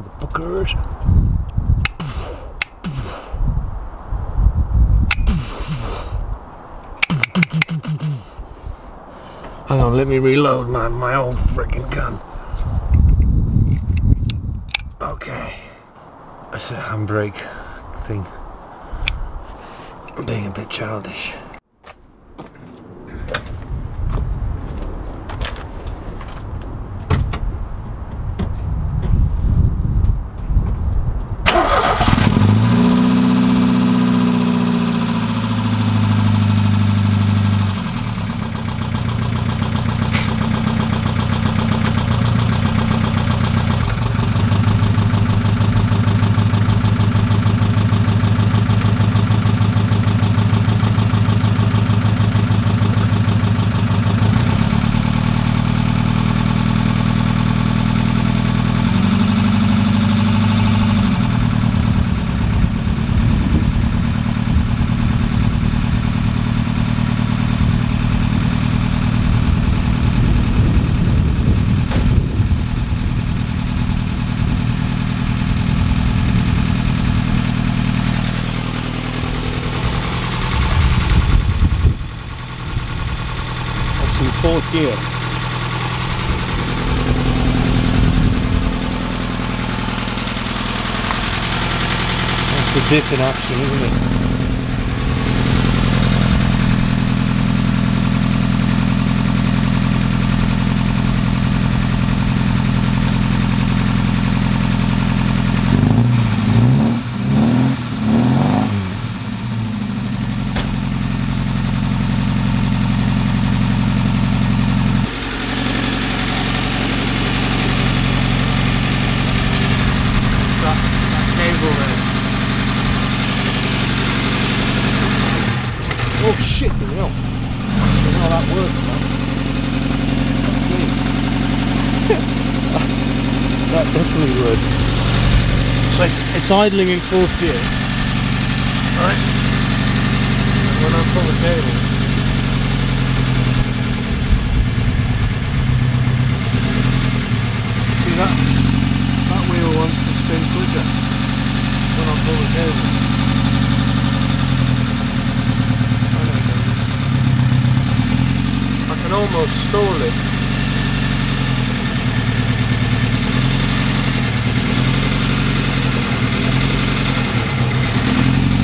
motherfuckers. Hang on, let me reload my old freaking gun. Okay. That's a handbrake thing. I'm being a bit childish. Fourth gear. That's the diff in action, isn't it? Oh shit, the hell. That's how that works, man. That definitely would. So it's idling in fourth gear. Right. And when I pull the cable. See that wheel wants to spin quicker when I pull the cable. I can almost stall it.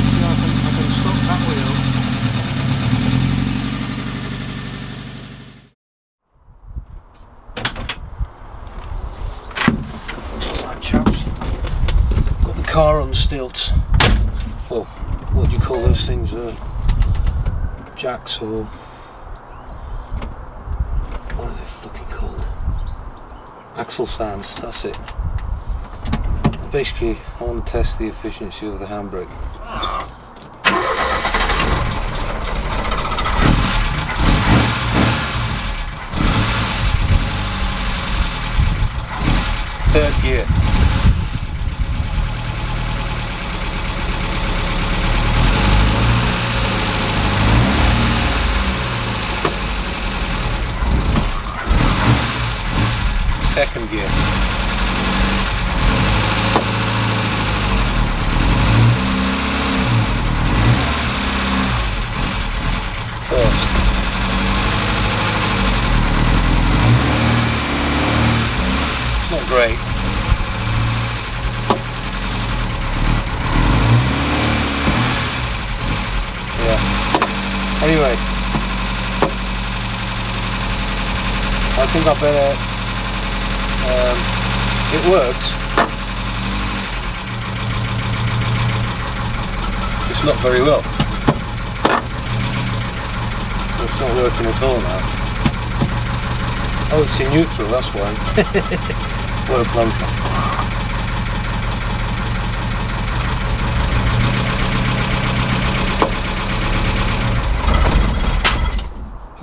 See, I can stop that wheel. Alright chaps, got the car on stilts. Well, what do you call those things? Jacks or... what are they fucking called? Axle stands, that's it. Basically, I want to test the efficiency of the handbrake. Third gear. Second gear. First. It's not great. Yeah. Anyway, I think I better. It works. It's not very well. It's not working at all now. Oh, it's in neutral, that's why. What a plunker.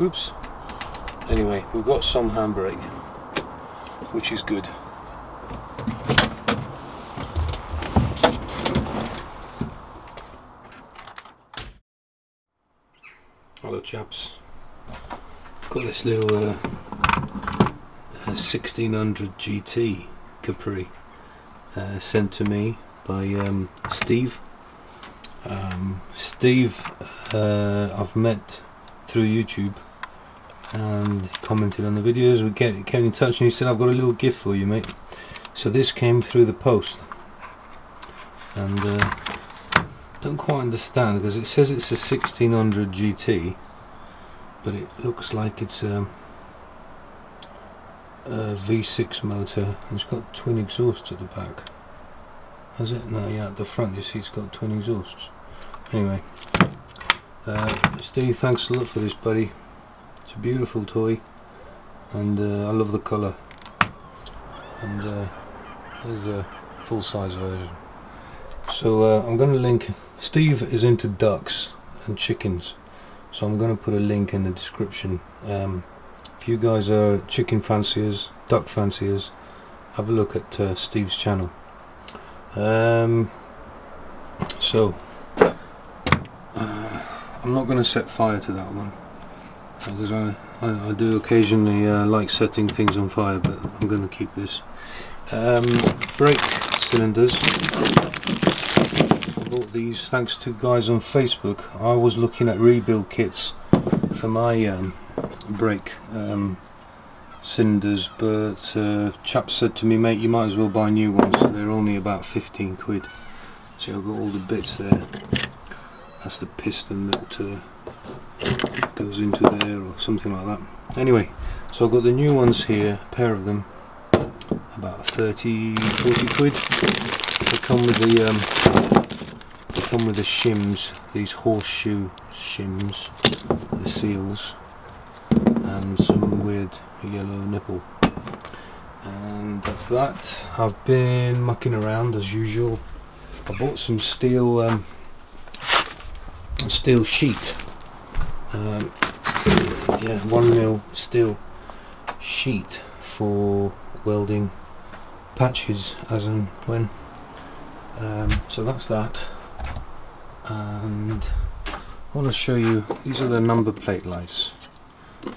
Oops. Anyway, we've got some handbrake, which is good. Hello chaps, got this little 1600 GT Capri, sent to me by Steve. Steve I've met through YouTube, and he commented on the videos. We came in touch and he said, I've got a little gift for you, mate. So this came through the post, and don't quite understand, because it says it's a 1600 GT, but it looks like it's a V6 motor, and it's got twin exhausts at the back. Has it? No, yeah, at the front you see it's got twin exhausts. Anyway, Steve, thanks a lot for this, buddy. It's a beautiful toy, and I love the colour. And there's a full-size version. So I'm going to link. Steve is into ducks and chickens, so I'm going to put a link in the description. If you guys are chicken fanciers, duck fanciers, have a look at Steve's channel. So I'm not going to set fire to that one, because I do occasionally like setting things on fire, but I'm going to keep this. Brake cylinders. I bought these thanks to guys on Facebook. I was looking at rebuild kits for my brake cylinders, but chap said to me, mate, you might as well buy new ones. They're only about 15 quid. See, I've got all the bits there. That's the piston that goes into there, or something like that. Anyway, so I've got the new ones here, a pair of them, about 30-40 quid. They come with the shims, these horseshoe shims, the seals, and some weird yellow nipple. And that's that. I've been mucking around as usual. I bought some steel sheet. Yeah, 1mm steel sheet for welding patches as and when. So that's that. And I want to show you, these are the number plate lights.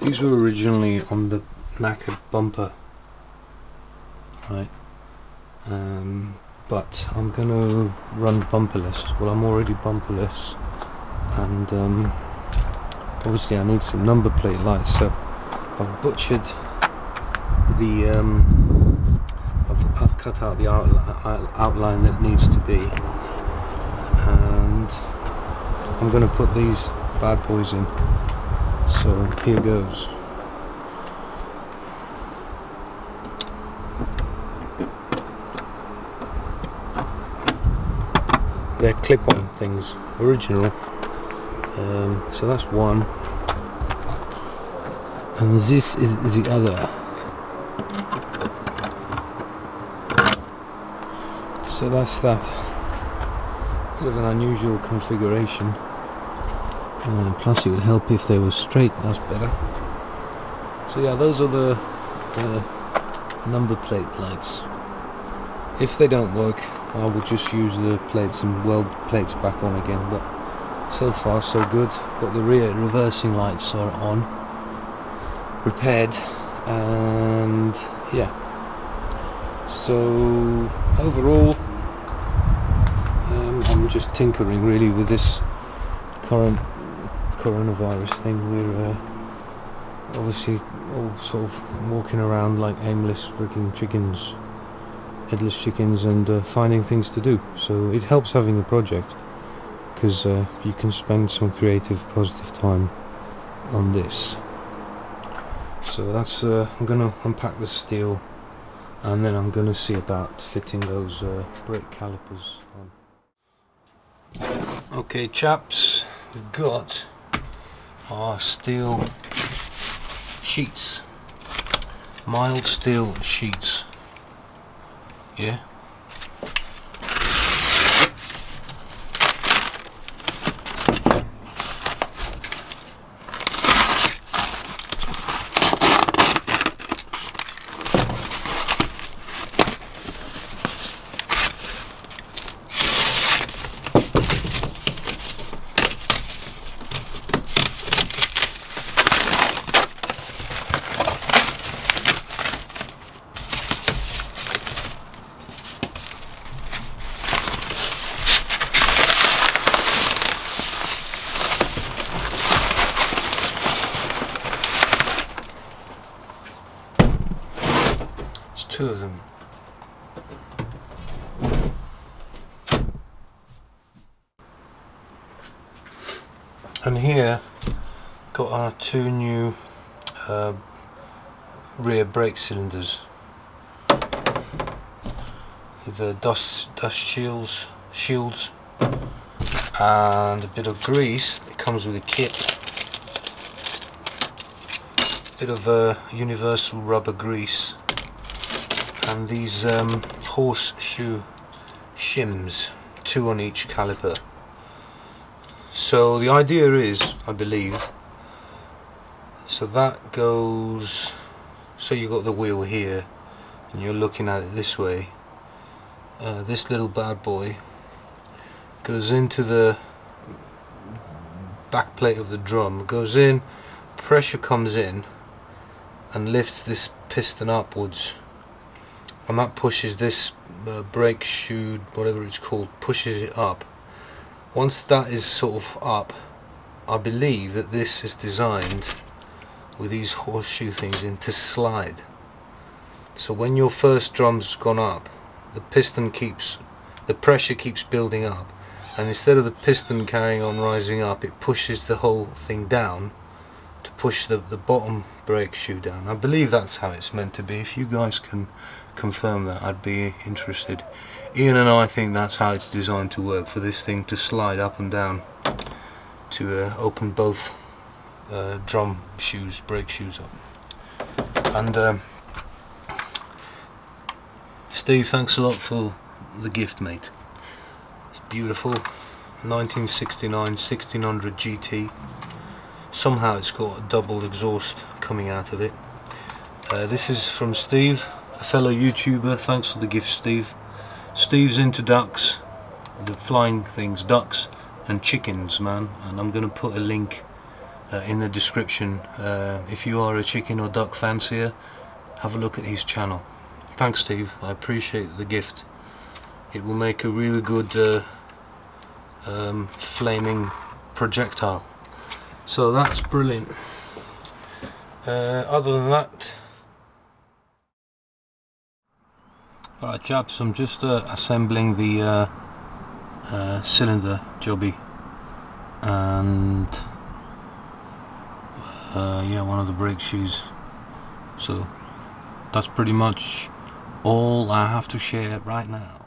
These were originally on the knackered bumper, right? But I'm going to run bumperless. Well, I'm already bumperless, and obviously I need some number plate lights, so I've butchered the I've cut out the outline that needs to be, and I'm going to put these bad boys in. So here goes. They're clip-on things, original. So that's one, and this is the other. So that's that. Bit of an unusual configuration. Plus it would help if they were straight, that's better. So yeah, those are the number plate lights. If they don't work, I will just use the plates and weld plates back on again, but so far so good. Got the rear reversing lights are on, repaired, and yeah. So overall, I'm just tinkering really with this current coronavirus thing. We're obviously all sort of walking around like aimless freaking chickens, headless chickens, and finding things to do. So it helps having a project, because you can spend some creative, positive time on this. So that's I'm going to unpack the steel, and then I'm going to see about fitting those brake calipers on. Okay chaps, we've got our steel sheets, mild steel sheets, yeah. Two of them. And here got our two new rear brake cylinders with the dust shields and a bit of grease. It comes with a kit, a bit of universal rubber grease, and these horseshoe shims, 2 on each caliper. So the idea is, I believe, so that goes, so you got the wheel here and you're looking at it this way. This little bad boy goes into the back plate of the drum, goes in, pressure comes in and lifts this piston upwards, and that pushes this brake shoe, whatever it's called, pushes it up. Once that is sort of up, I believe that this is designed with these horseshoe things in to slide. So when your first drum's gone up, the pressure keeps building up, and instead of the piston carrying on rising up, it pushes the whole thing down to push the bottom brake shoe down. I believe that's how it's meant to be. If you guys can confirm that, I'd be interested. Ian and I think that's how it's designed to work, for this thing to slide up and down to open both drum shoes, brake shoes up. And Steve, thanks a lot for the gift, mate. It's beautiful. 1969 1600 GT. Somehow it's got a double exhaust coming out of it. This is from Steve, a fellow YouTuber. Thanks for the gift, Steve. Steve's into ducks, the flying things, ducks and chickens, man, and I'm going to put a link in the description. If you are a chicken or duck fancier, have a look at his channel. Thanks, Steve, I appreciate the gift. It will make a really good flaming projectile, so that's brilliant. Other than that, alright chaps, I'm just assembling the cylinder jobby and yeah, one of the brake shoes. So that's pretty much all I have to share right now.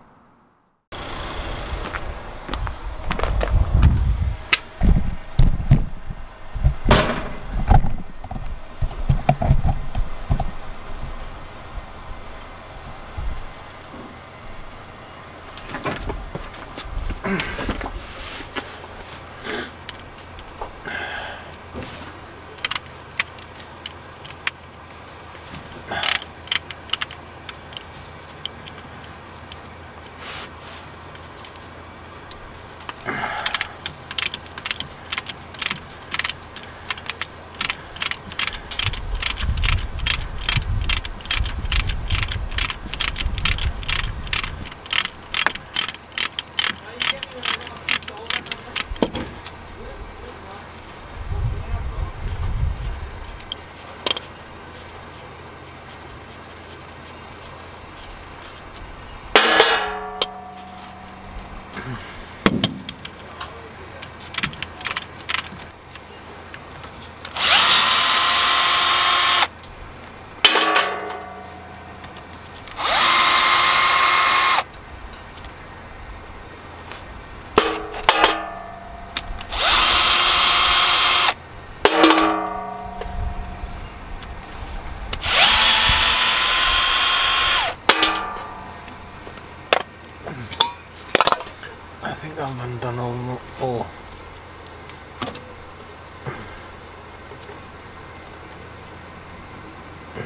I think I've undone all.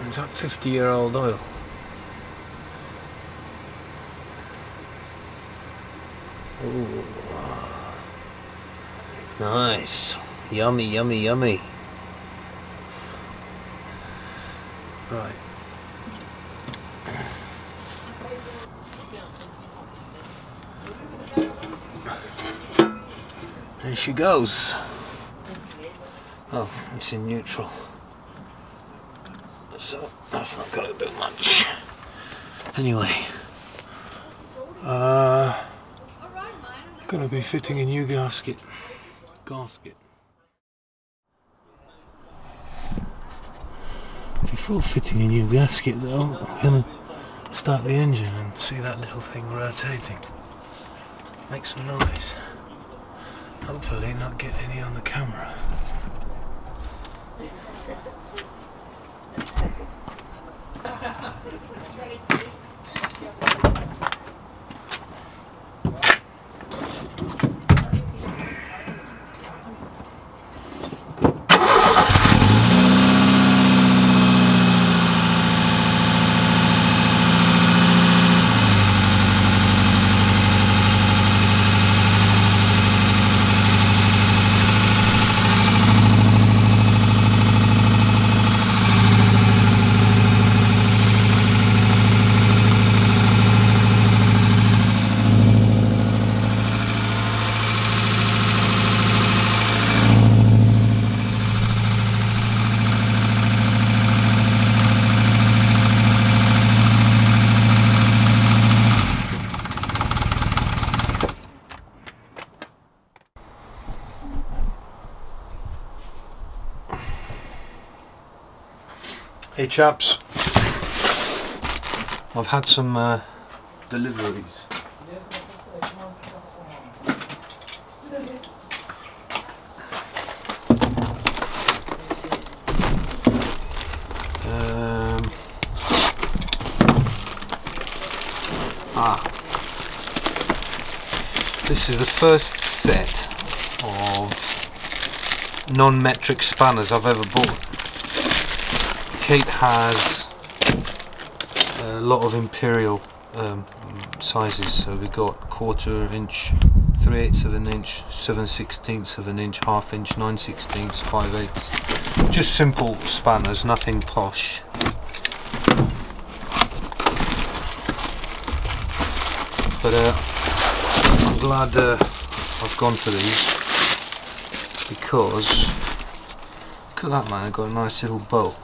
Is that 50-year-old oil? Ooh. Nice. Yummy, yummy, yummy. Right. There she goes. Oh, it's in neutral, so that's not going to do much. Anyway, gonna be fitting a new gasket. Before fitting a new gasket though, I'm gonna start the engine and see that little thing rotating. Make some noise. Hopefully not get any on the camera. Hey chaps, I've had some deliveries. This is the first set of non-metric spanners I've ever bought. Kate has a lot of imperial sizes, so we got 1/4 inch, 3/8 of an inch, 7/16 of an inch, 1/2 inch, 9/16, 5/8. Just simple spanners, nothing posh. But I'm glad I've gone for these, because look at that man, I've got a nice little bow.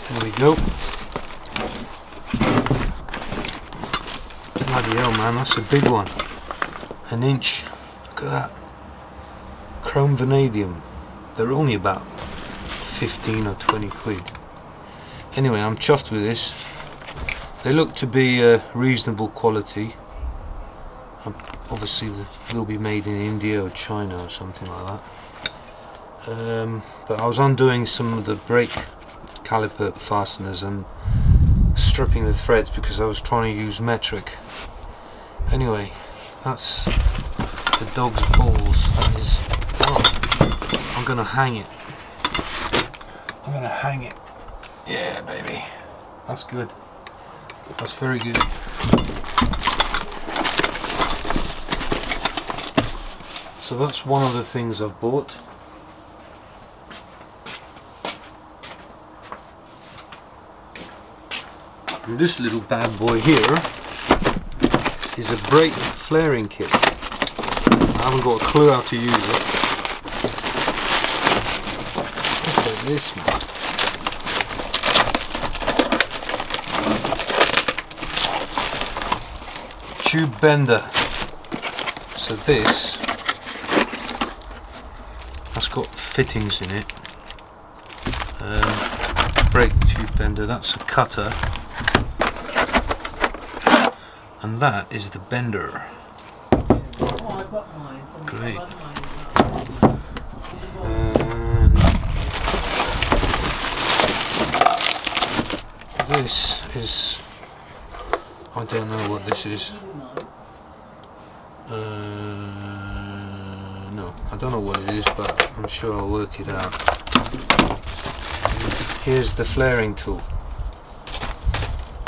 There we go. Bloody hell man, that's a big one. An inch. Look at that. Chrome vanadium. They're only about 15 or 20 quid. Anyway, I'm chuffed with this. They look to be reasonable quality. Obviously they'll be made in India or China or something like that. But I was undoing some of the brake caliper fasteners and stripping the threads because I was trying to use metric. Anyway, that's the dog's balls. That is. Oh, I'm gonna hang it. I'm gonna hang it. Yeah, baby. That's good. That's very good. So that's one of the things I've bought. And this little bad boy here is a brake flaring kit. I haven't got a clue how to use it. Look at this, man. Tube bender. So this has got fittings in it. Brake tube bender, that's a cutter. And that is the bender. Great. And this is, I don't know what this is. No, I don't know what it is, but I'm sure I'll work it out. Here's the flaring tool.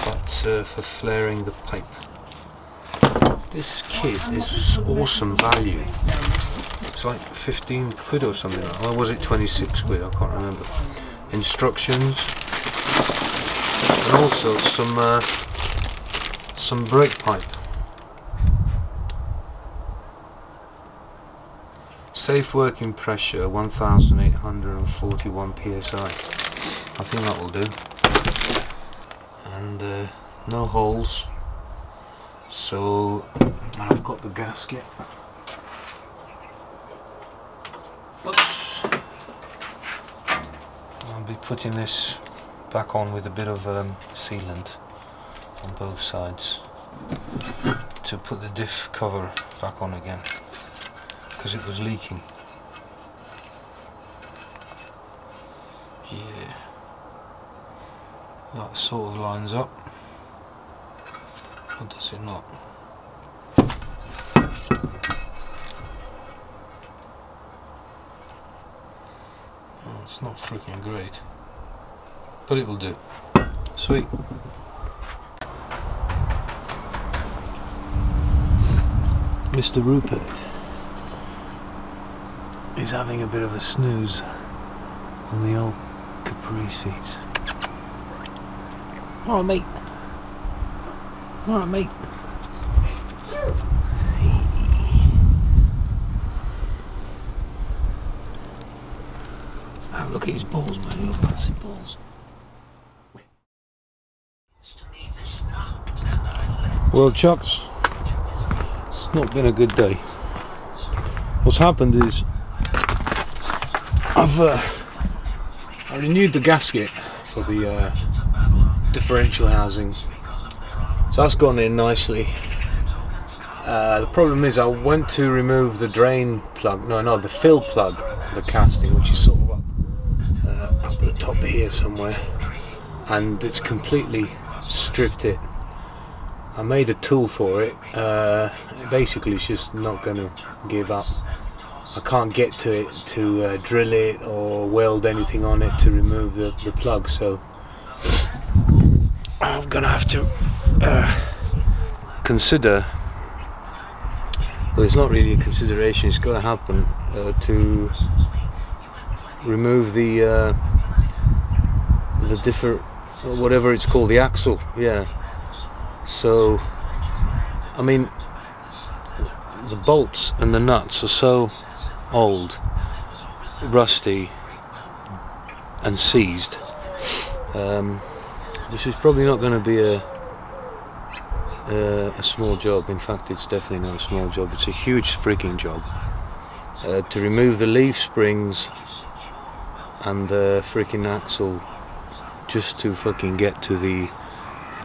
That's for flaring the pipe. This kit is awesome value. It's like 15 quid or something like that. Or was it 26 quid? I can't remember. Instructions. And also some brake pipe. safe working pressure 1841 psi. I think that will do. And no holes. So I've got the gasket. Oops. I'll be putting this back on with a bit of sealant on both sides to put the diff cover back on again, because it was leaking. Yeah, that sort of lines up, or does it not? Oh, it's not freaking great, but it will do. Sweet. Mr. Rupert is having a bit of a snooze on the old Capri seats. Alright, mate. Alright, mate. Oh, look at his balls, man. Look at massive balls. Well, Chucks, it's not been a good day. What's happened is I renewed the gasket for the differential housing, so that's gone in nicely. The problem is I went to remove the drain plug, no, the fill plug, the casting, which is sort of up at the top here somewhere, and it's completely stripped it. I made a tool for it. Basically it's just not going to give up. I can't get to it to drill it or weld anything on it to remove the plug, so I'm going to have to consider, well, it's not really a consideration, it's going to happen, to remove the whatever it's called, the axle, yeah. So, I mean, the bolts and the nuts are so old, rusty and seized. This is probably not going to be a small job. In fact, it's definitely not a small job. It's a huge freaking job. To remove the leaf springs and the freaking axle, just to fucking get to the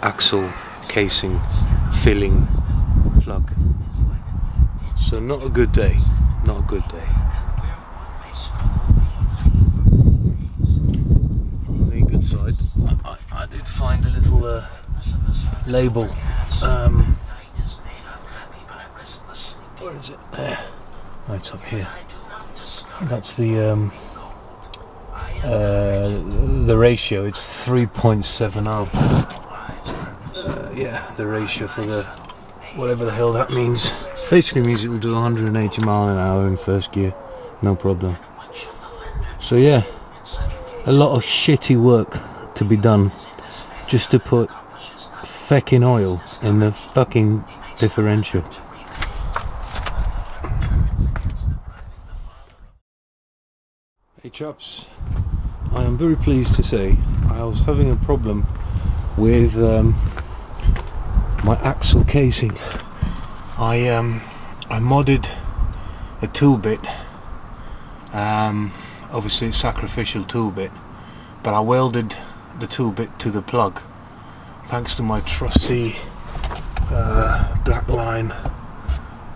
axle casing filling plug. So not a good day, not a good day. On the good side, I did find a little label. Where is it? There. Oh, it's up here. That's the ratio. It's 3.70. Yeah, the ratio for the whatever the hell that means. Basically means it will do 180 miles an hour in first gear, no problem. So yeah, a lot of shitty work to be done just to put feckin' oil in the fucking differential. Hey chaps, I am very pleased to say I was having a problem with my axle casing. I modded a tool bit, obviously a sacrificial tool bit, but I welded the tool bit to the plug thanks to my trusty black line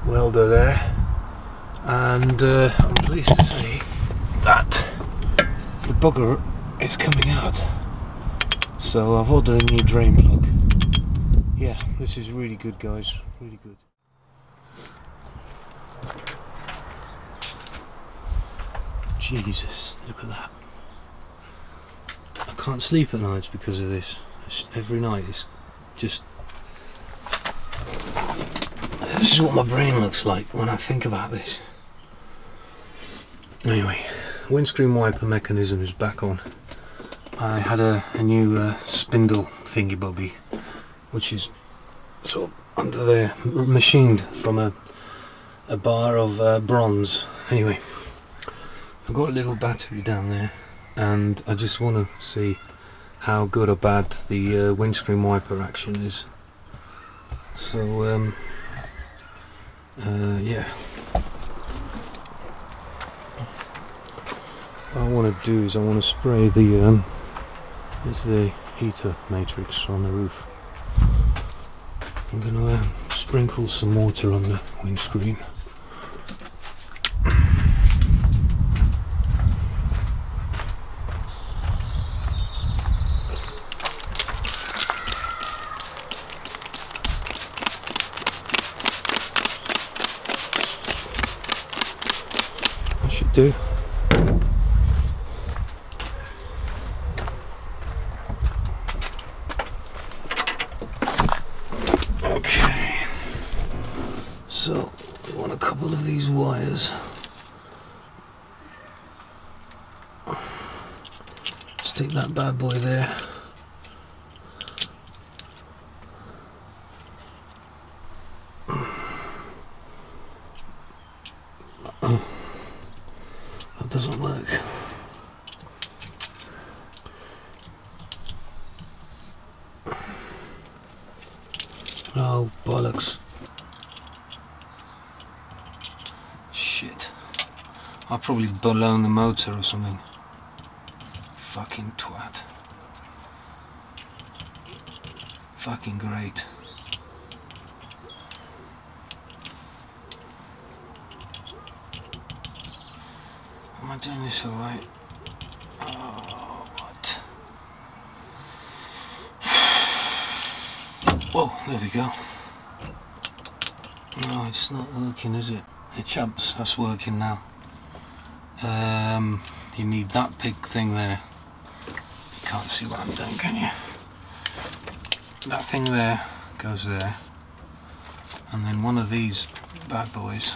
welder there, and I'm pleased to say that the bugger is coming out. So I've ordered a new drain plug. Yeah, this is really good, guys, really good. Jesus, look at that. I can't sleep at nights because of this. Every night it's just... This is what my brain looks like when I think about this. Anyway, windscreen wiper mechanism is back on. I had a new spindle thingy bobby, which is sort of under there, machined from a bar of bronze Anyway, I've got a little battery down there, and I just want to see how good or bad the windscreen wiper action is. So yeah, what I want to do is I want to spray the there's the heater matrix on the roof. I'm going to sprinkle some water on the windscreen. That should do. Okay, so we want a couple of these wires. Stick that bad boy there. That doesn't work. Oh, bollocks. Shit. I'll probably blown the motor or something. Fucking twat. Fucking great. Am I doing this alright? Oh, what? Whoa, there we go. No, it's not working, is it? Hey chaps, that's working now. You need that big thing there. You can't see what I'm doing, can you? That thing there goes there. And then one of these bad boys.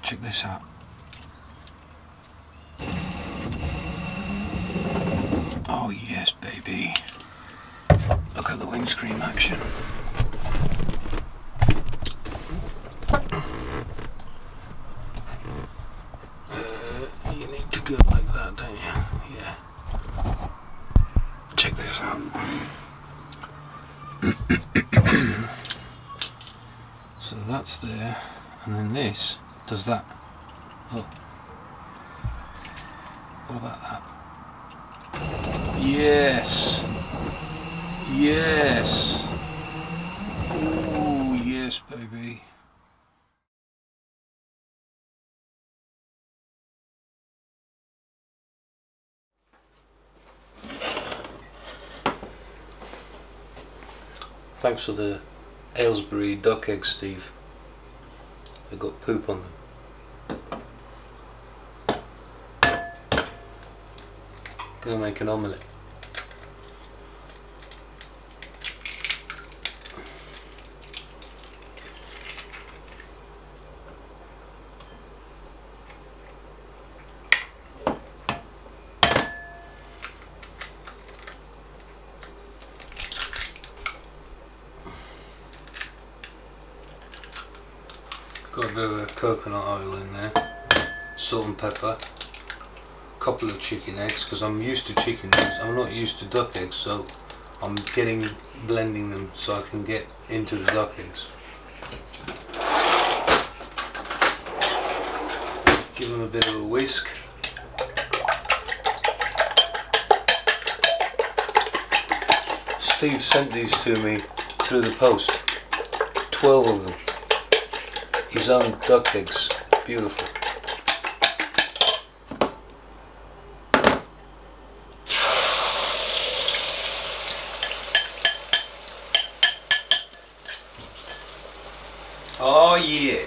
Check this out. Oh yes, baby. Look at the windscreen action. You need to go like that, don't you? Yeah. Check this out. So that's there, and then this does that. Oh. What about that? Yes! Yes! Oh, yes, baby. Thanks for the Aylesbury duck eggs, Steve. They've got poop on them. Gonna make an omelette. Got a bit of coconut oil in there, salt and pepper, a couple of chicken eggs, because I'm used to chicken eggs, I'm not used to duck eggs, so I'm blending them so I can get into the duck eggs. Give them a bit of a whisk. Steve sent these to me through the post, 12 of them. His own duck eggs, beautiful. Oh yeah.